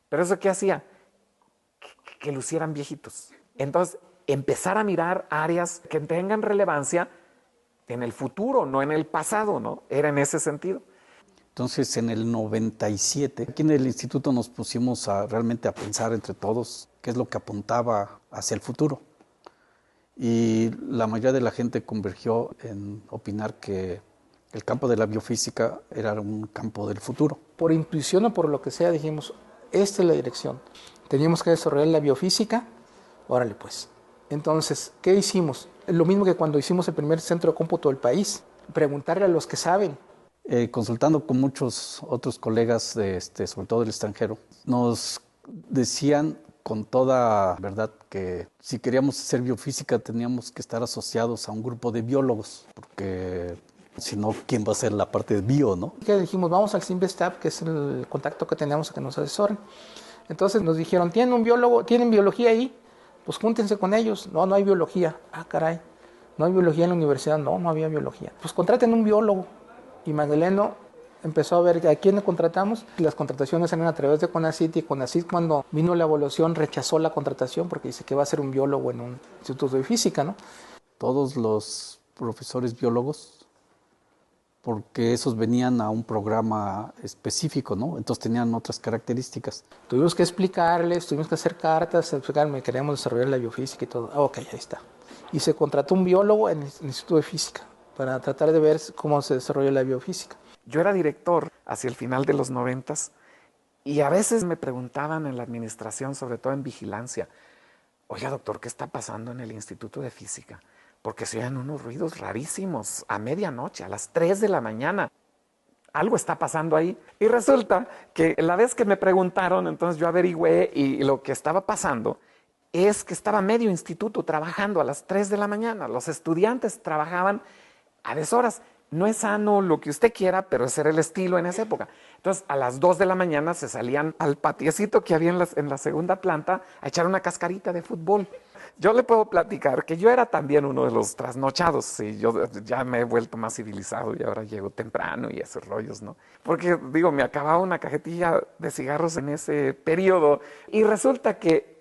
¿Pero eso qué hacía? Que lucieran viejitos. Entonces, empezar a mirar áreas que tengan relevancia en el futuro, no en el pasado, ¿no? Era en ese sentido. Entonces, en el 97, aquí en el instituto nos pusimos realmente a pensar entre todos qué es lo que apuntaba hacia el futuro. Y la mayoría de la gente convergió en opinar que el campo de la biofísica era un campo del futuro. Por intuición o por lo que sea, dijimos, esta es la dirección. Teníamos que desarrollar la biofísica, órale pues. Entonces, ¿qué hicimos? Lo mismo que cuando hicimos el primer centro de cómputo del país, preguntarle a los que saben. Consultando con muchos otros colegas, sobre todo del extranjero, nos decían con toda verdad que si queríamos hacer biofísica teníamos que estar asociados a un grupo de biólogos, porque sino quién va a hacer la parte de bio, ¿no? Que dijimos, vamos al CIMBESTAB, que es el contacto que tenemos a que nos asesoren. Entonces nos dijeron, ¿tienen un biólogo, tienen biología ahí? Pues júntense con ellos. No, no hay biología. Ah, caray, ¿no hay biología en la universidad? No, no había biología. Pues contraten un biólogo. Y Magdaleno empezó a ver a quién le contratamos. Las contrataciones eran a través de CONACYT, y CONACYT, cuando vino la evaluación, rechazó la contratación porque dice que va a ser un biólogo en un instituto de física, ¿no? Todos los profesores biólogos, porque esos venían a un programa específico, ¿no? Entonces tenían otras características. Tuvimos que explicarles, tuvimos que hacer cartas, explicarme, queríamos desarrollar la biofísica y todo. Ah, ok, ahí está. Y se contrató un biólogo en el Instituto de Física para tratar de ver cómo se desarrolla la biofísica. Yo era director hacia el final de los 90s y a veces me preguntaban en la administración, sobre todo en vigilancia, oiga doctor, ¿qué está pasando en el Instituto de Física? Porque se oían unos ruidos rarísimos a medianoche, a las 3 de la mañana. Algo está pasando ahí. Y resulta que la vez que me preguntaron, entonces yo averigüé y lo que estaba pasando es que estaba medio instituto trabajando a las 3 de la mañana. Los estudiantes trabajaban a deshoras. No es sano lo que usted quiera, pero ese era el estilo en esa época. Entonces, a las 2 de la mañana se salían al patiecito que había en la segunda planta a echar una cascarita de fútbol. Yo le puedo platicar que yo era también uno de los trasnochados. Y yo ya me he vuelto más civilizado y ahora llego temprano y esos rollos, ¿no? Porque, digo, me acababa una cajetilla de cigarros en ese periodo y resulta que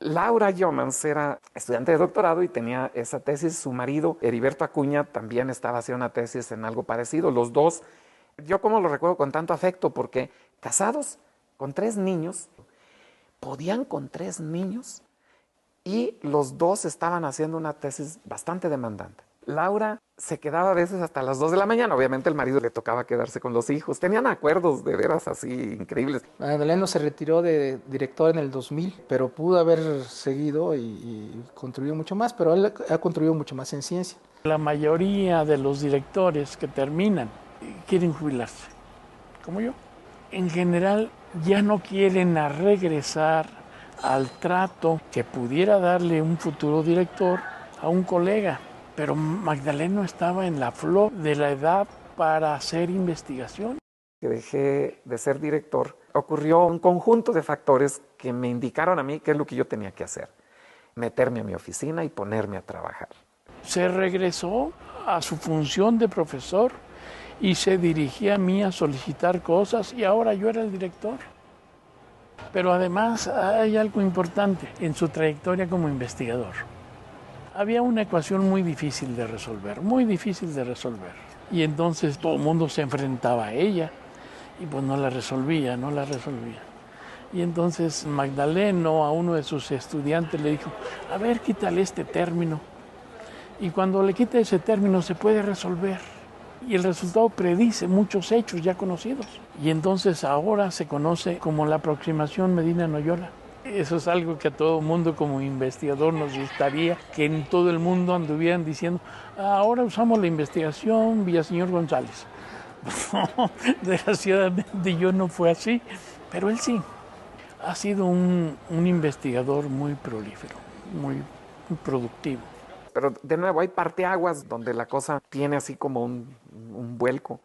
Laura Jomans era estudiante de doctorado y tenía esa tesis. Su marido, Heriberto Acuña, también estaba haciendo una tesis en algo parecido. Los dos, yo como lo recuerdo con tanto afecto, porque casados con 3 niños, podían con 3 niños y los dos estaban haciendo una tesis bastante demandante. Laura se quedaba a veces hasta las 2 de la mañana. Obviamente el marido le tocaba quedarse con los hijos. Tenían acuerdos de veras así increíbles. Magdaleno se retiró de director en el 2000, pero pudo haber seguido y contribuyó mucho más, pero él ha contribuido mucho más en ciencia. La mayoría de los directores que terminan quieren jubilarse, como yo. En general ya no quieren regresar al trato que pudiera darle un futuro director a un colega. Pero Magdaleno estaba en la flor de la edad para hacer investigación. Que dejé de ser director, ocurrió un conjunto de factores que me indicaron a mí qué es lo que yo tenía que hacer. Meterme a mi oficina y ponerme a trabajar. Se regresó a su función de profesor y se dirigía a mí a solicitar cosas y ahora yo era el director. Pero además hay algo importante en su trayectoria como investigador. Había una ecuación muy difícil de resolver, muy difícil de resolver. Y entonces todo el mundo se enfrentaba a ella y pues no la resolvía. Y entonces Magdaleno a uno de sus estudiantes le dijo, a ver, quítale este término. Y cuando le quita ese término se puede resolver. Y el resultado predice muchos hechos ya conocidos. Y entonces ahora se conoce como la aproximación Medina-Noyola. Eso es algo que a todo mundo como investigador nos gustaría que en todo el mundo anduvieran diciendo, ahora usamos la investigación Villaseñor González. Desgraciadamente yo no fue así, pero él sí. Ha sido un investigador muy prolífero, muy productivo. Pero de nuevo hay parteaguas donde la cosa tiene así como un vuelco.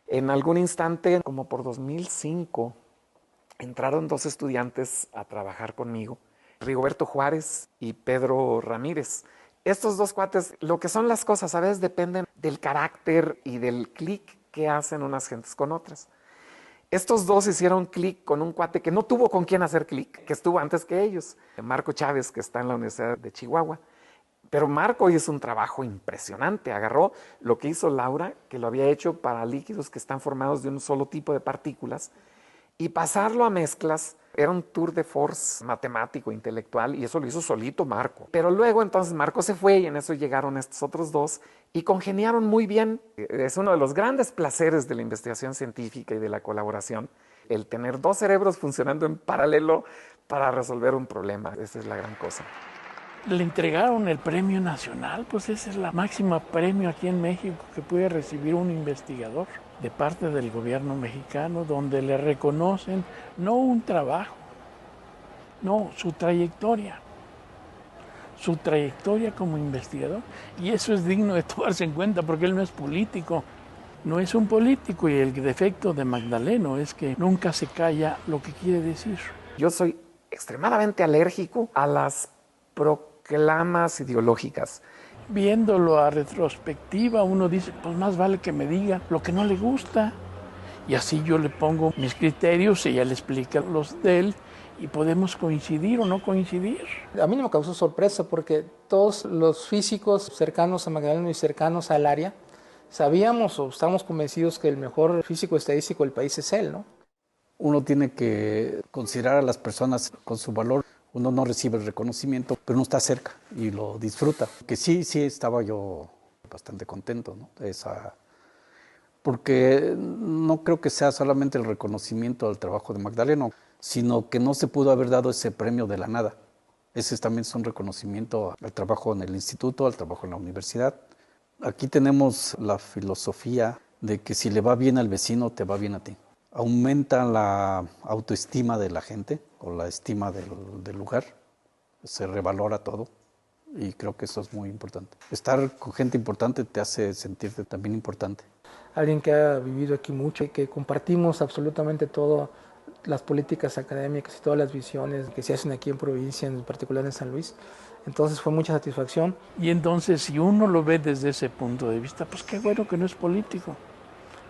En algún instante, como por 2005, entraron 2 estudiantes a trabajar conmigo, Rigoberto Juárez y Pedro Ramírez. Estos 2 cuates, lo que son las cosas a veces dependen del carácter y del clic que hacen unas gentes con otras. Estos 2 hicieron clic con un cuate que no tuvo con quién hacer clic, que estuvo antes que ellos, Marco Chávez, que está en la Universidad de Chihuahua. Pero Marco hizo un trabajo impresionante, agarró lo que hizo Laura, que lo había hecho para líquidos que están formados de un solo tipo de partículas, y pasarlo a mezclas. Era un tour de force matemático, intelectual, y eso lo hizo solito Marco. Pero luego entonces Marco se fue y en eso llegaron estos otros 2 y congeniaron muy bien. Es uno de los grandes placeres de la investigación científica y de la colaboración, el tener 2 cerebros funcionando en paralelo para resolver un problema. Esa es la gran cosa. Le entregaron el premio nacional, pues ese es la máxima premio aquí en México que puede recibir un investigador de parte del gobierno mexicano, donde le reconocen no un trabajo, no, su trayectoria. su trayectoria como investigador, y eso es digno de tomarse en cuenta porque él no es político, no es un político, y el defecto de Magdaleno es que nunca se calla lo que quiere decir. Yo soy extremadamente alérgico a las proclamas ideológicas. Viéndolo a retrospectiva, uno dice, pues más vale que me diga lo que no le gusta, y así yo le pongo mis criterios y ella le explica los de él, y podemos coincidir o no coincidir. A mí no me causó sorpresa porque todos los físicos cercanos a Magdaleno y cercanos al área sabíamos o estamos convencidos que el mejor físico estadístico del país es él, ¿no? Uno tiene que considerar a las personas con su valor. Uno no recibe el reconocimiento, pero uno está cerca y lo disfruta. Que sí estaba yo bastante contento, ¿no? Porque no creo que sea solamente el reconocimiento al trabajo de Magdaleno, sino que no se pudo haber dado ese premio de la nada. Ese también es un reconocimiento al trabajo en el instituto, al trabajo en la universidad. Aquí tenemos la filosofía de que si le va bien al vecino, te va bien a ti. Aumenta la autoestima de la gente o la estima del lugar, se revalora todo y creo que eso es muy importante. Estar con gente importante te hace sentirte también importante. Alguien que ha vivido aquí mucho y que compartimos absolutamente todas las políticas académicas y todas las visiones que se hacen aquí en provincia, en particular en San Luis. Entonces fue mucha satisfacción. Y entonces si uno lo ve desde ese punto de vista, pues qué bueno que no es político,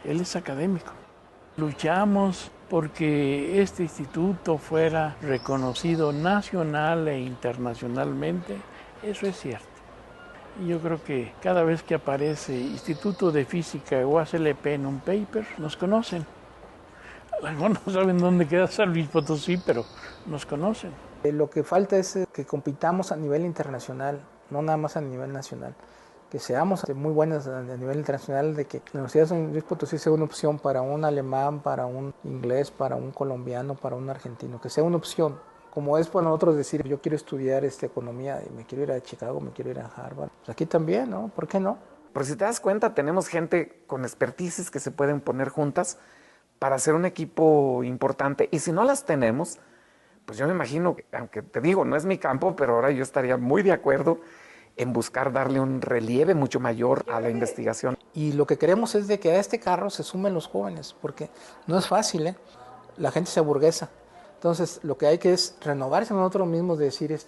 él es académico. Luchamos porque este instituto fuera reconocido nacional e internacionalmente, eso es cierto. Y yo creo que cada vez que aparece Instituto de Física o ACLP en un paper, nos conocen. Algunos no saben dónde queda San Luis Potosí, pero nos conocen. Lo que falta es que compitamos a nivel internacional, no nada más a nivel nacional. Que seamos muy buenas a nivel internacional, de que la Universidad de San Luis Potosí sea una opción para un alemán, para un inglés, para un colombiano, para un argentino, que sea una opción. Como es para nosotros decir, yo quiero estudiar economía y me quiero ir a Chicago, me quiero ir a Harvard. Pues aquí también, ¿no? ¿Por qué no? Pero si te das cuenta, tenemos gente con expertices que se pueden poner juntas para hacer un equipo importante. Y si no las tenemos, pues yo me imagino, aunque te digo, no es mi campo, pero ahora yo estaría muy de acuerdo en buscar darle un relieve mucho mayor a la investigación. Y lo que queremos es de que a este carro se sumen los jóvenes, porque no es fácil, ¿eh? La gente se aburguesa. Entonces, lo que hay que es renovarse nosotros mismos, de decir,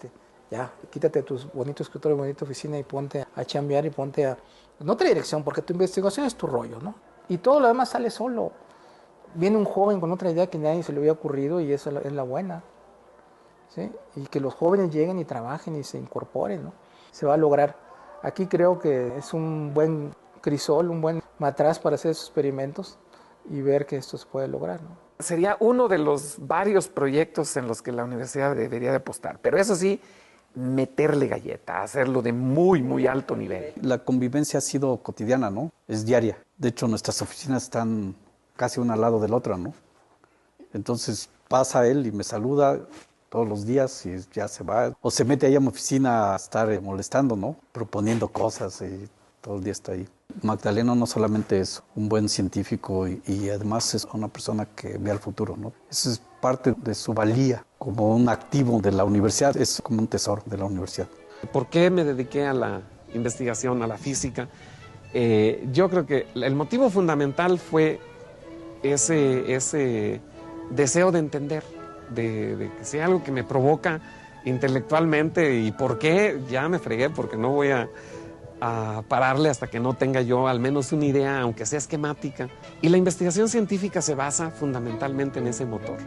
ya, quítate tus bonitos escritorios, bonita oficina y ponte a chambear y ponte a... No te dirección, porque tu investigación es tu rollo, ¿no? Y todo lo demás sale solo. Viene un joven con otra idea que nadie se le había ocurrido y esa es la buena, ¿sí? Y que los jóvenes lleguen y trabajen y se incorporen, ¿no? Se va a lograr. Aquí creo que es un buen crisol, un buen matraz para hacer esos experimentos y ver que esto se puede lograr, ¿no? Sería uno de los varios proyectos en los que la universidad debería de apostar, pero eso sí, meterle galleta, hacerlo de muy, muy alto nivel. La convivencia ha sido cotidiana, ¿no? Es diaria. De hecho, nuestras oficinas están casi una al lado de la otra, ¿no? Entonces pasa él y me saluda todos los días y ya se va. O se mete ahí a mi oficina a estar molestando, ¿no? Proponiendo cosas y todo el día está ahí. Magdaleno no solamente es un buen científico y además es una persona que ve al futuro, ¿no? Eso es parte de su valía como un activo de la universidad, es como un tesoro de la universidad. ¿Por qué me dediqué a la investigación, a la física? Yo creo que el motivo fundamental fue ese deseo de entender, de que sea algo que me provoca intelectualmente. ¿Y por qué? Ya me fregué, porque no voy a pararle hasta que no tenga yo al menos una idea, aunque sea esquemática. Y la investigación científica se basa fundamentalmente en ese motor.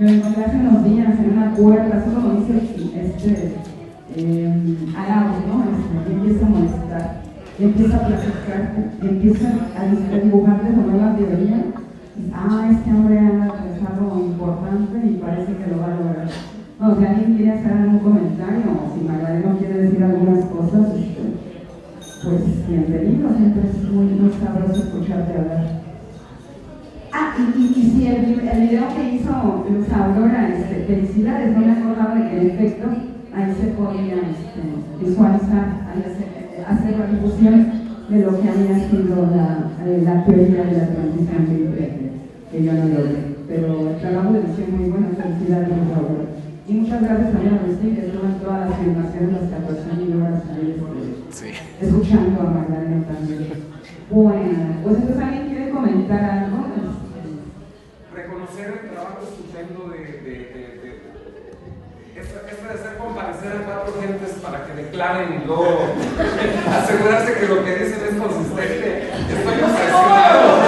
Me lo encontré hace unos días en una puerta, así como dice Arauz, ¿no? Y empieza a molestar, y empieza a platicar, empieza a dibujar de nueva teoría. Este hombre anda tras algo importante y parece que lo va a lograr. No, si alguien quiere hacer algún comentario o si Magdaleno quiere decir algunas cosas, pues bienvenido, siempre es muy sabroso escucharte hablar. Y si el video que hizo Luz Aurora, felicidades, no me acordaba de que en efecto ahí se podía visualizar, hacer la difusión de lo que había sido la teoría de la transición que yo no logré. Pero el trabajo de edición muy bueno, felicidades Luz Aurora. Y muchas gracias también a Agustín, que estuvo en todas las filmaciones, las 14.000 horas ahí, escuchando a Magdalena también. Bueno, pues entonces alguien quiere comentar algo. Reconocer el trabajo estupendo esto de hacer comparecer a 4 gentes para que declaren y luego asegurarse que lo que dicen es consistente. Estoy impresionado.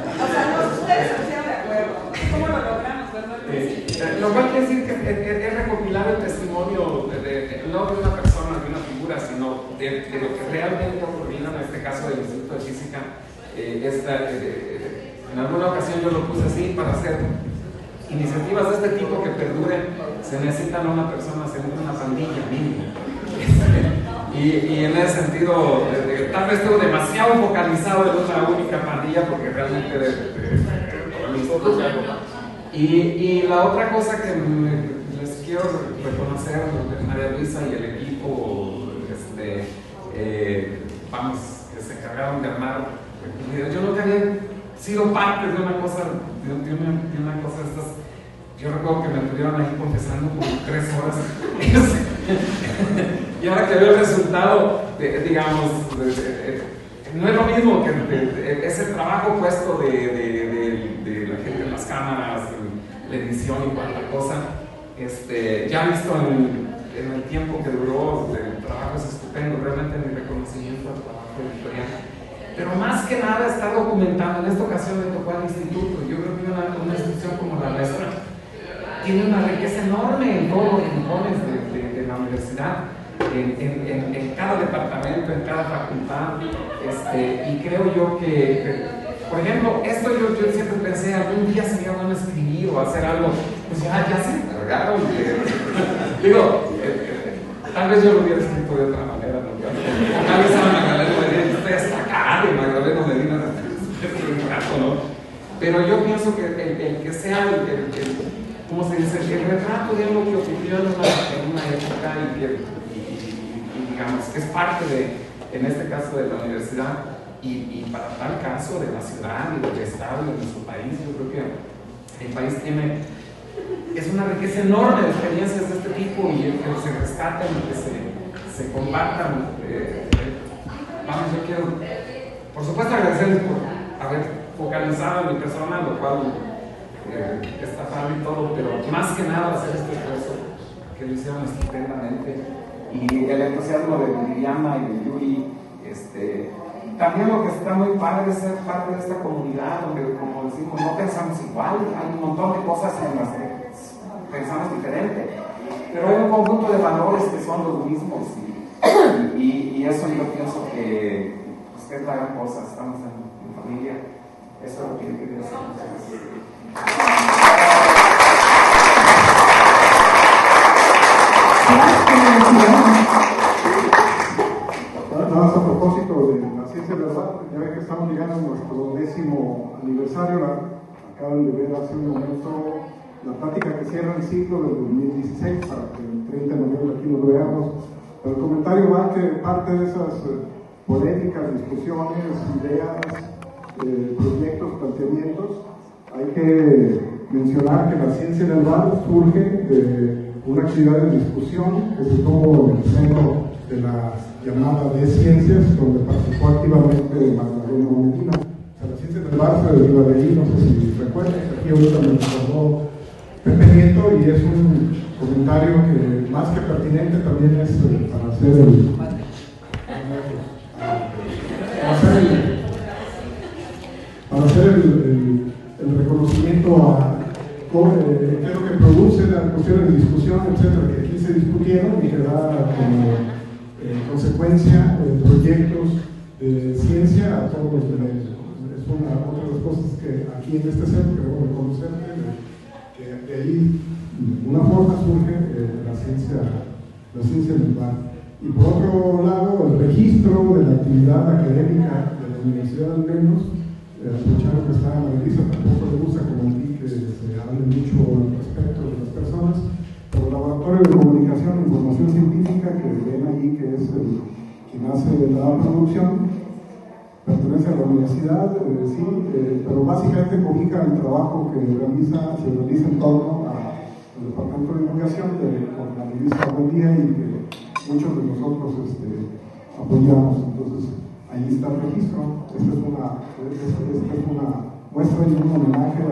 O sea, ustedes se pusieron de acuerdo. ¿Cómo lo logramos? Lo cual quiere decir que es recopilar el testimonio no de una persona, de una figura, sino de lo que realmente ocurrió en este caso del Instituto de Física. En alguna ocasión yo lo puse así: para hacer iniciativas de este tipo que perduren, se necesitan una persona, se necesita una pandilla mínimo. Y en ese sentido, tal vez estuvo demasiado focalizado en una única pandilla, porque realmente y la otra cosa que les quiero reconocer de María Luisa y el equipo, que se encargaron de armar el video. Yo nunca había sido parte de una cosa, de una cosa de estas. Yo recuerdo que me estuvieron ahí confesando por 3 horas. Y ahora que veo el resultado, digamos, no es lo mismo que ese trabajo puesto de la gente en las cámaras, la edición y cuanta cosa. Ya visto en el tiempo que duró, el trabajo es estupendo, realmente mi reconocimiento al trabajo editorial. Pero más que nada está documentando. En esta ocasión me tocó al instituto. Yo creo que una institución como la nuestra tiene una riqueza enorme en todos los rincones de la universidad, en cada departamento, en cada facultad. Y creo yo que, por ejemplo, esto yo siempre pensé, algún día sería bueno escribir o hacer algo. Pues ya se encargaron. Digo, tal vez yo lo hubiera escrito de otra manera, ¿no? Tal vez a Magdalena Medina, estoy hasta acá de Magdalena Medina, un rato, ¿no? Pero yo pienso que el que sea ¿cómo se dice? El retrato de algo que ocurrió en una época y digamos que es parte en este caso de la universidad y para tal caso de la ciudad y del estado y de nuestro país. Yo creo que el país es una riqueza enorme de experiencias de este tipo y el que se rescaten y que se compartan. Yo quiero, por supuesto, agradecerles por haber focalizado en mi persona, lo cual está padre y todo, pero más que nada hacer este esfuerzo que lo hicieron estupendamente, y el entusiasmo de Liliana y de Yuri. También lo que está muy padre es ser parte de esta comunidad donde, como decimos, no pensamos igual, hay un montón de cosas en las que pensamos diferente, pero hay un conjunto de valores que son los mismos, y eso yo pienso que es la gran cosa. Estamos en familia. Eso es lo que yo quería decir. Nada más a propósito de la ciencia verdad, ya ven que estamos llegando a nuestro 10º aniversario. Acaban de ver hace un momento la plática que cierra el ciclo del 2016, para que el 30 de noviembre aquí nos veamos. Pero el comentario va que parte de esas polémicas, discusiones, ideas, proyectos, planteamientos, hay que mencionar que la ciencia del bar surge de una actividad de discusión que se tuvo en el seno de la llamada de ciencias, donde participó activamente Magdalena Medina. O sea, la ciencia del bar se deriva de ahí, no sé si recuerdan, aquí ahorita me recordó Pepe Nieto, y es un comentario que más que pertinente también es para hacer el reconocimiento qué es lo que produce las cuestiones de discusión, etcétera, que aquí se discutieron y que da como consecuencia proyectos de ciencia a todos los niveles. Es otra de las cosas que aquí en este centro queremos reconocer, que de ahí de alguna forma surge la ciencia mental. Y por otro lado, el registro de la actividad académica de la universidad, al menos, aprovechando que está Marisa, tampoco le gusta como aquí que se hable mucho al respecto de las personas, pero el laboratorio de comunicación e información científica que ven allí, que es quien hace la producción, pertenece a la universidad, sí, pero básicamente comunica el trabajo que se realiza en torno al departamento de divulgación con la revista Buen Día y que muchos de nosotros apoyamos. Entonces, ahí está el registro. Esta es una muestra y un homenaje a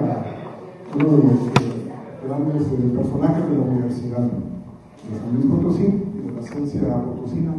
uno de los grandes personajes de la Universidad de San Luis Potosí y de la ciencia potosina.